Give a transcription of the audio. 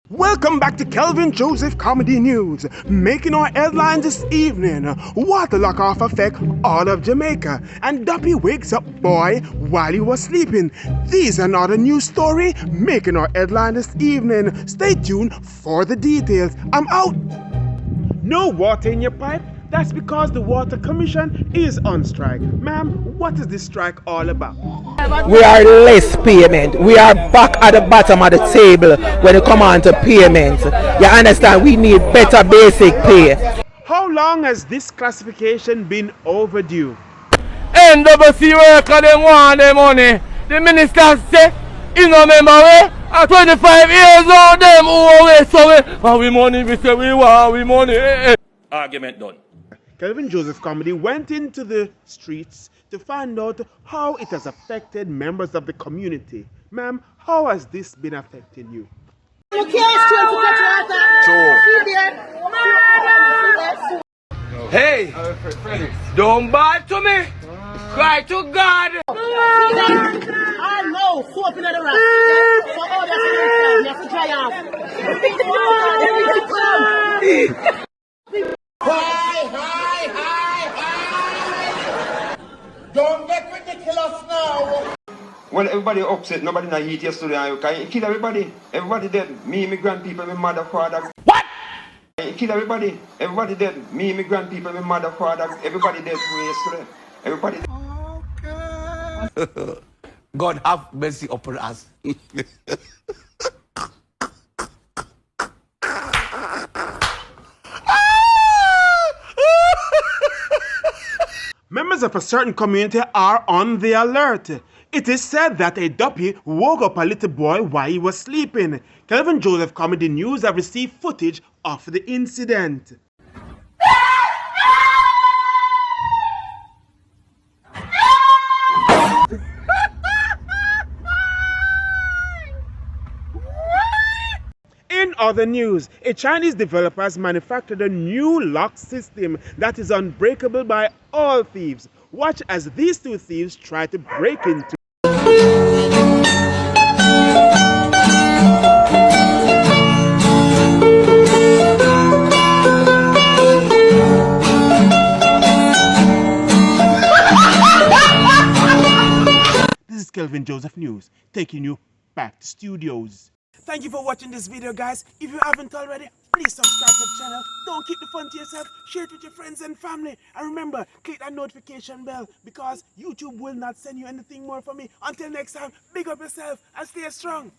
Welcome back to Kelvin Joseph Comedy News. Making our headlines this evening, water lock-off affect all of Jamaica, and Duppy wakes up boy while he was sleeping. These are not a news story making our headline this evening. Stay tuned for the details. I'm out. No water in your pipe? That's because the Water Commission is on strike. Ma'am, what is this strike all about? We are less payment. We are back at the bottom of the table when it comes on to payment. You understand? We need better basic pay. How long has this classification been overdue? NWC worker them want their money. The minister say, you know remember we? At 25 years old them who away so we money, we say we want we money. Argument done. Kelvin Joseph Comedy went into the streets to find out how it has affected members of the community. Ma'am, how has this been affecting you? You can't Hey, don't bad to me. Cry to God. I know, soap in the rack. So all that's to dry off. Don't get ridiculous now. Well, everybody upset. Nobody not eat yesterday. You can kill everybody. Everybody dead. Me, my grandpeople, my mother, father. What? You kill everybody. Everybody dead. Me, my grandpeople, my mother, father. Everybody dead from yesterday. Everybody dead. God have mercy upon us. Members of a certain community are on the alert. It is said that a duppy woke up a little boy while he was sleeping. Kelvin Joseph Comedy News have received footage of the incident. In other news, a Chinese developer has manufactured a new lock system that is unbreakable by all thieves. Watch as these two thieves try to break into. This is Kelvin Joseph News, taking you back to studios. Thank you for watching this video, guys. If you haven't already, please subscribe to the channel. Don't keep the fun to yourself. Share it with your friends and family. And remember, click that notification bell because YouTube will not send you anything more from me. Until next time, big up yourself and stay strong.